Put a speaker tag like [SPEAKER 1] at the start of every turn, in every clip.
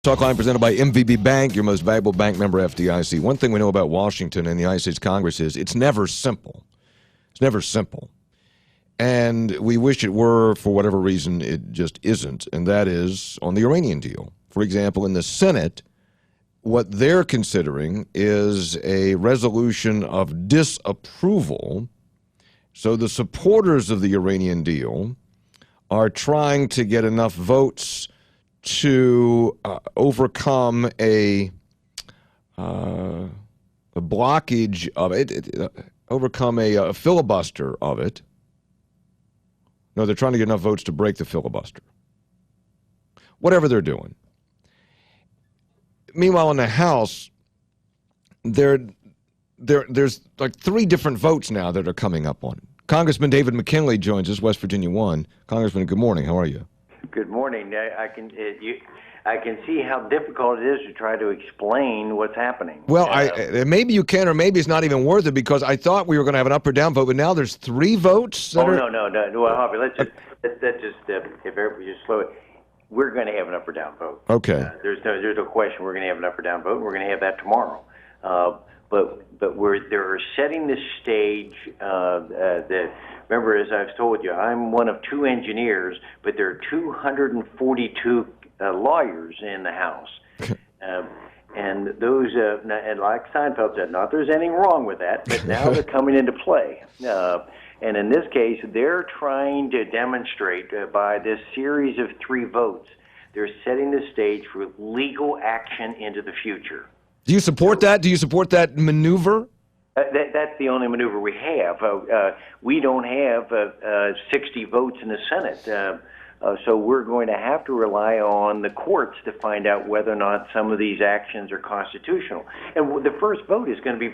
[SPEAKER 1] Talkline presented by MVB Bank, your most valuable bank member, FDIC. One thing we know about Washington and the United States Congress is it's never simple. It's never simple. And we wish it were. For whatever reason, it just isn't, and that is on the Iranian deal. For example, in the Senate, what they're considering is a resolution of disapproval. So the supporters of the Iranian deal are trying to get enough votes to overcome a blockage of it, overcome a filibuster of it. No, they're trying to get enough votes to break the filibuster. Whatever they're doing. Meanwhile, in the House, there's like 3 different votes now that are coming up on it. Congressman David McKinley joins us, West Virginia 1. Congressman, good morning. How are you?
[SPEAKER 2] Good morning. I can see how difficult it is to try to explain what's happening.
[SPEAKER 1] Well, maybe you can, or maybe it's not even worth it, because I thought we were going to have an up or down vote, but now there's 3 votes.
[SPEAKER 2] No. Well, Hoppy, let's just if everybody just slow it. We're going to have an up or down vote.
[SPEAKER 1] Okay.
[SPEAKER 2] There's no question we're going to have an up or down vote. We're going to have that tomorrow. But they're setting the stage. Remember, as I've told you, I'm one of 2 engineers, but there are 242 lawyers in the House. And those, and like Seinfeld said, not there's anything wrong with that, but now they're coming into play. And in this case, they're trying to demonstrate by this series of 3 votes, they're setting the stage for legal action into the future.
[SPEAKER 1] Do you support that? Do you support that maneuver?
[SPEAKER 2] That's the only maneuver we have. We don't have 60 votes in the Senate. So we're going to have to rely on the courts to find out whether or not some of these actions are constitutional. And the first vote is going to be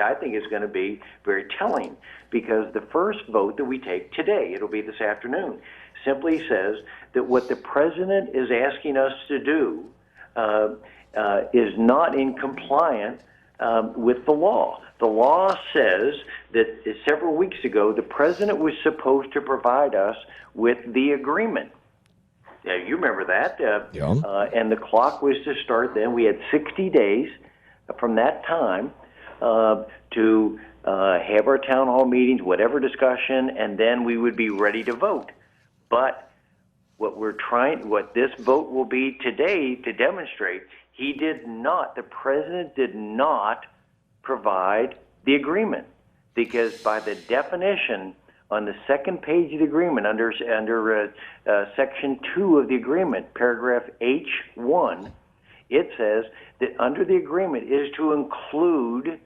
[SPEAKER 2] I think is going to be very telling, because the first vote that we take today, it'll be this afternoon, simply says that what the president is asking us to do is not in compliance with the law. The law says that several weeks ago, the president was supposed to provide us with the agreement. Yeah, you remember that. And the clock was to start then. We had 60 days from that time to have our town hall meetings, whatever discussion, and then we would be ready to vote. But what this vote will be today to demonstrate, the president did not provide the agreement, because by the definition on the second page of the agreement, under Section 2 of the agreement, paragraph H1, it says that under the agreement is to include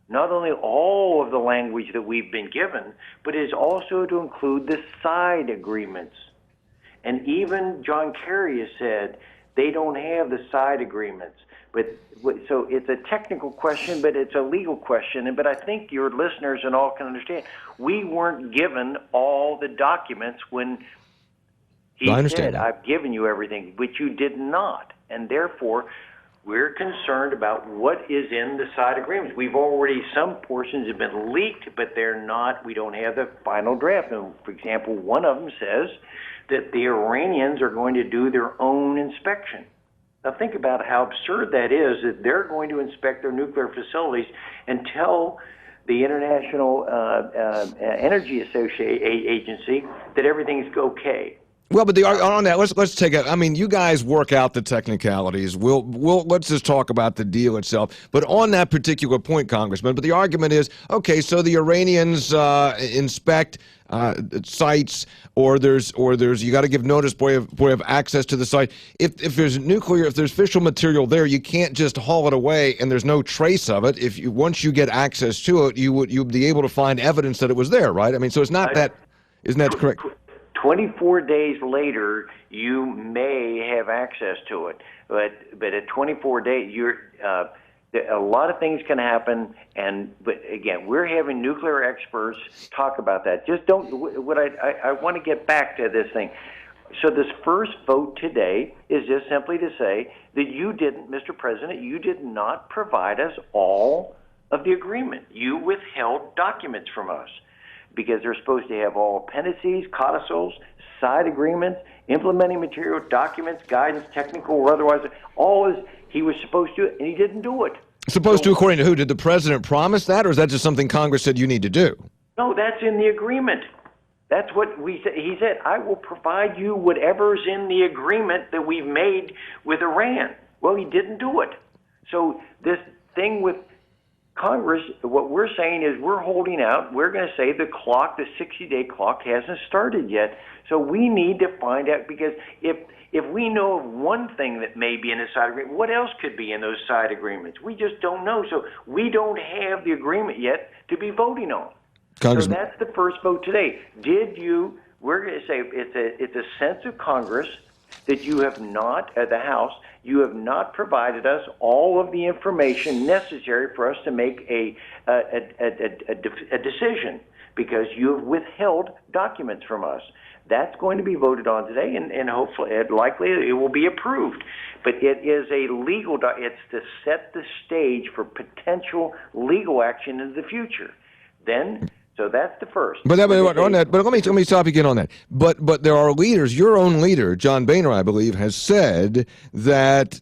[SPEAKER 2] not only all of the language that we've been given, but is also to include the side agreements. And even John Kerry has said they don't have the side agreements. So it's a technical question, but it's a legal question. But I think your listeners and all can understand, we weren't given all the documents when he said, I've given you everything, which you did not. And therefore, we're concerned about what is in the side agreements. Some portions have been leaked, but we don't have the final draft. And for example, one of them says that the Iranians are going to do their own inspection. Now think about how absurd that is, that they're going to inspect their nuclear facilities and tell the International Energy Agency that everything's okay.
[SPEAKER 1] Well, but on that, let's take it. I mean, you guys work out the technicalities. Let's just talk about the deal itself. But on that particular point, Congressman, the argument is, okay, so the Iranians inspect sites, or there's you got to give notice before you have access to the site. If there's fissile material there, you can't just haul it away and there's no trace of it. Once you get access to it, you'd be able to find evidence that it was there, right? I mean, so it's not that. Isn't that correct?
[SPEAKER 2] 24 days later, you may have access to it, but at 24 days, a lot of things can happen. But again, we're having nuclear experts talk about that. Just don't. I want to get back to this thing. So this first vote today is just simply to say that you didn't, Mr. President, you did not provide us all of the agreement. You withheld documents from us, because they're supposed to have all appendices, codicils, side agreements, implementing material, documents, guidance, technical or otherwise, all is he was supposed to, and he didn't do it.
[SPEAKER 1] Supposed to, according to who? Did the president promise that, or is that just something Congress said you need to do?
[SPEAKER 2] No, that's in the agreement. That's what we said. He said, I will provide you whatever's in the agreement that we've made with Iran. Well, he didn't do it. So this thing with Congress, what we're saying is we're holding out. We're going to say the 60-day clock hasn't started yet. So we need to find out, because if we know of one thing that may be in a side agreement, what else could be in those side agreements? We just don't know. So we don't have the agreement yet to be voting on. So that's the first vote today. We're going to say it's a sense of Congress that you have not, the House, you have not provided us all of the information necessary for us to make a decision, because you have withheld documents from us. That's going to be voted on today, and hopefully, likely, it will be approved. But it is a legal it's to set the stage for potential legal action in the future. So that's the first.
[SPEAKER 1] But let me stop again on that. But there are leaders. Your own leader, John Boehner, I believe, has said that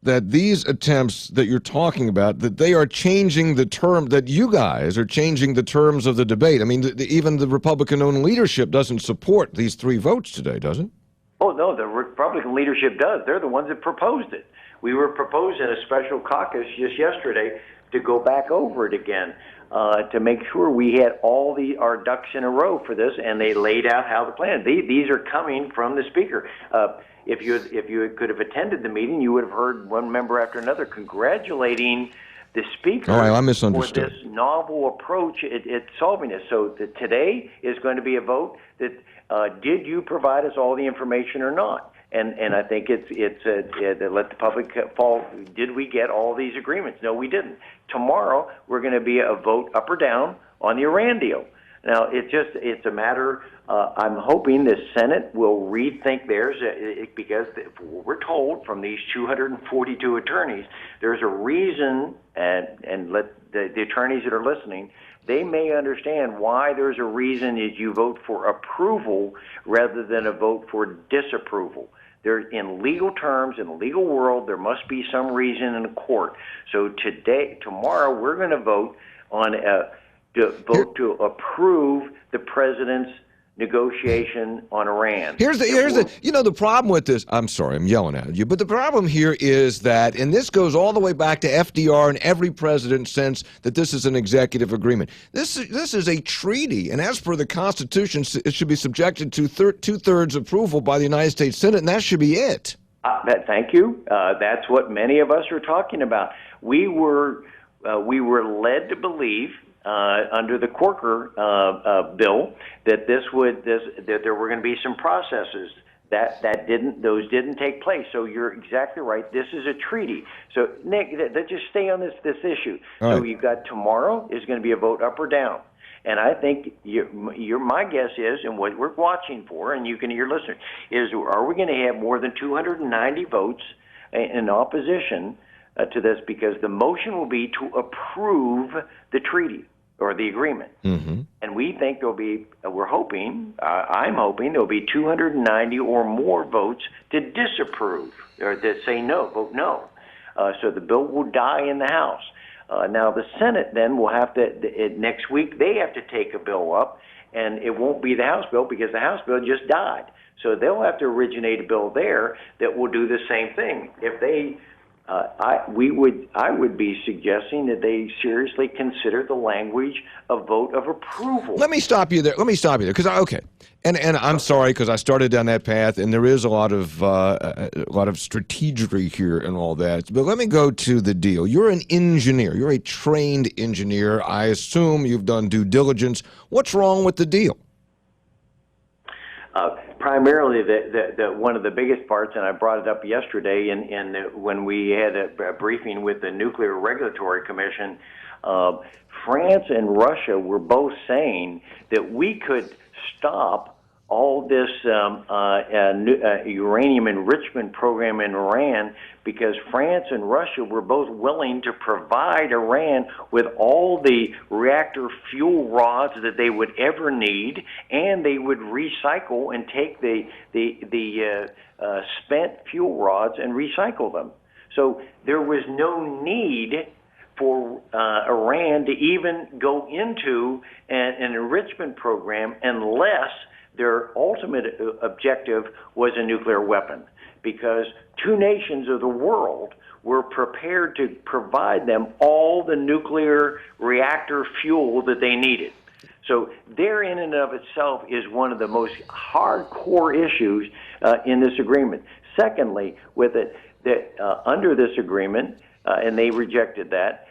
[SPEAKER 1] these attempts that you're talking about, that they are changing the term, that you guys are changing the terms of the debate. I mean, even the Republican-owned leadership doesn't support these 3 votes today, does it?
[SPEAKER 2] Oh no, the Republican leadership does. They're the ones that proposed it. We were proposing a special caucus just yesterday to go back over it again. To make sure we had all our ducks in a row for this, and they laid out how the plan. These are coming from the Speaker. If you could have attended the meeting, you would have heard one member after another congratulating the Speaker for this novel approach at solving this. So today is going to be a vote that did you provide us all the information or not? And I think it's let the public fall. Did we get all these agreements? No, we didn't. Tomorrow we're going to be a vote up or down on the Iran deal. Now it's a matter. I'm hoping the Senate will rethink theirs, because we're told from these 242 attorneys there's a reason, and let the attorneys that are listening, they may understand why there's a reason that you vote for approval rather than a vote for disapproval. There, in legal terms, in the legal world, there must be some reason in the court. So tomorrow, we're going to vote on to approve the president's negotiation on Iran.
[SPEAKER 1] Here's the problem with this. I'm sorry, I'm yelling at you, but the problem here is that, and this goes all the way back to FDR and every president since, that this is an executive agreement. This is a treaty, and as per the Constitution, it should be subjected to 2/3 approval by the United States Senate, and that should be it.
[SPEAKER 2] Thank you. That's what many of us are talking about. We were led to believe, under the Corker bill, that that there were going to be some processes those didn't take place. So you're exactly right. This is a treaty. So Nick, just stay on this issue.
[SPEAKER 1] All
[SPEAKER 2] so
[SPEAKER 1] right.
[SPEAKER 2] you've got tomorrow is going to be a vote up or down. And I think my guess is, and what we're watching for, and you can hear listeners, is are we going to have more than 290 votes in opposition to this? Because the motion will be to approve the treaty or the agreement.
[SPEAKER 1] Mm-hmm.
[SPEAKER 2] And we think I'm hoping there'll be 290 or more votes to disapprove, or to say no, vote no. So the bill will die in the House. Now the Senate then will have to, next week, they have to take a bill up, and it won't be the House bill because the House bill just died. So they'll have to originate a bill there that will do the same thing. If they, I would be suggesting that they seriously consider the language of vote of approval.
[SPEAKER 1] Let me stop you there. Because and I'm sorry, because I started down that path, and there is a lot of strategery here and all that. But let me go to the deal. You're an engineer. You're a trained engineer. I assume you've done due diligence. What's wrong with the deal?
[SPEAKER 2] Primarily, the one of the biggest parts, and I brought it up yesterday when we had a briefing with the Nuclear Regulatory Commission. France and Russia were both saying that we could stop all this uranium enrichment program in Iran, because France and Russia were both willing to provide Iran with all the reactor fuel rods that they would ever need, and they would recycle and take the spent fuel rods and recycle them. So there was no need for Iran to even go into an enrichment program unless their ultimate objective was a nuclear weapon, because two nations of the world were prepared to provide them all the nuclear reactor fuel that they needed. So there in and of itself is one of the most hardcore issues in this agreement. Secondly, with it, that under this agreement, and they rejected that,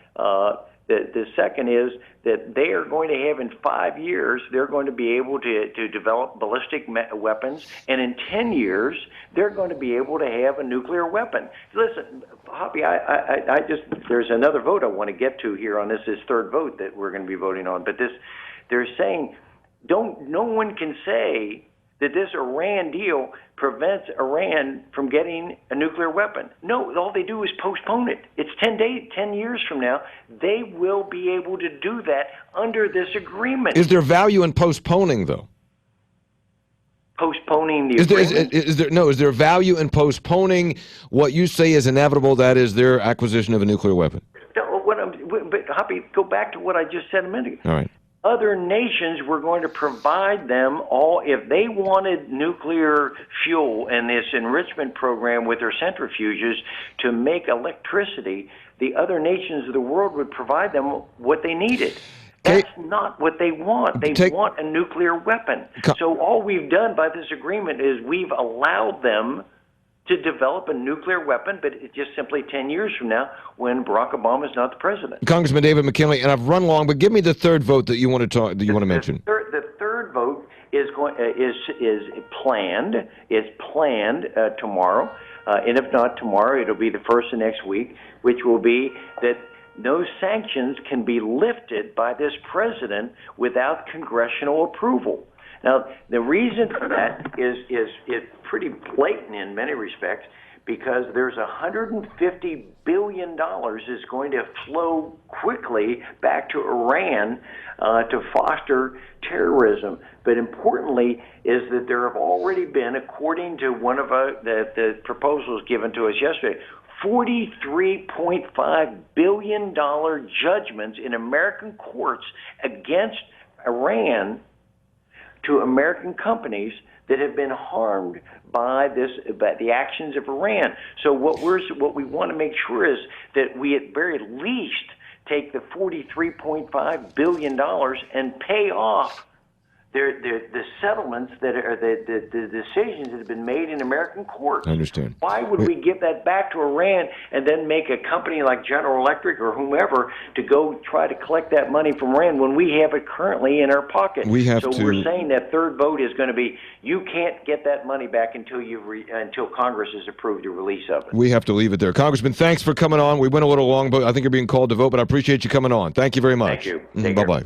[SPEAKER 2] the second is that they are going to have, in 5 years, they're going to be able to develop ballistic weapons, and in 10 years, they're going to be able to have a nuclear weapon. Listen, Hoppy, I just, there's another vote I want to get to here on this third vote that we're going to be voting on, but this, they're saying, no one can say that this Iran deal prevents Iran from getting a nuclear weapon. No, all they do is postpone it. It's 10 years from now. They will be able to do that under this agreement.
[SPEAKER 1] Is there value in postponing, though?
[SPEAKER 2] Postponing the agreement?
[SPEAKER 1] Is there value in postponing what you say is inevitable, that is their acquisition of a nuclear weapon?
[SPEAKER 2] No, but Hoppy, go back to what I just said a minute ago.
[SPEAKER 1] All right.
[SPEAKER 2] Other nations were going to provide them all. If they wanted nuclear fuel and this enrichment program with their centrifuges to make electricity, the other nations of the world would provide them what they needed. That's not what they want. They want a nuclear weapon. So all we've done by this agreement is we've allowed them to develop a nuclear weapon, but it's just simply 10 years from now when Barack Obama is not the president.
[SPEAKER 1] Congressman David McKinley, and I've run long, but give me the third vote that you want to talk, that you want to mention.
[SPEAKER 2] The third vote is planned. It's planned tomorrow, and if not tomorrow, it'll be the first of next week, which will be that no sanctions can be lifted by this president without congressional approval. Now, the reason for that is pretty blatant in many respects, because there's $150 billion is going to flow quickly back to Iran to foster terrorism. But importantly is that there have already been, according to one of the proposals given to us yesterday, $43.5 billion judgments in American courts against Iran to American companies that have been harmed by the actions of Iran. So what we want to make sure is that we at very least take the $43.5 billion and pay off the settlements that are the decisions that have been made in American courts.
[SPEAKER 1] I understand.
[SPEAKER 2] Why would we give that back to Iran and then make a company like General Electric or whomever to go try to collect that money from Iran when we have it currently in our pocket? We're saying that third vote is going to be, you can't get that money back until Congress has approved the release of it.
[SPEAKER 1] We have to leave it there. Congressman, thanks for coming on. We went a little long, but I think you're being called to vote, but I appreciate you coming on. Thank you very much.
[SPEAKER 2] Thank you.
[SPEAKER 1] Bye-bye.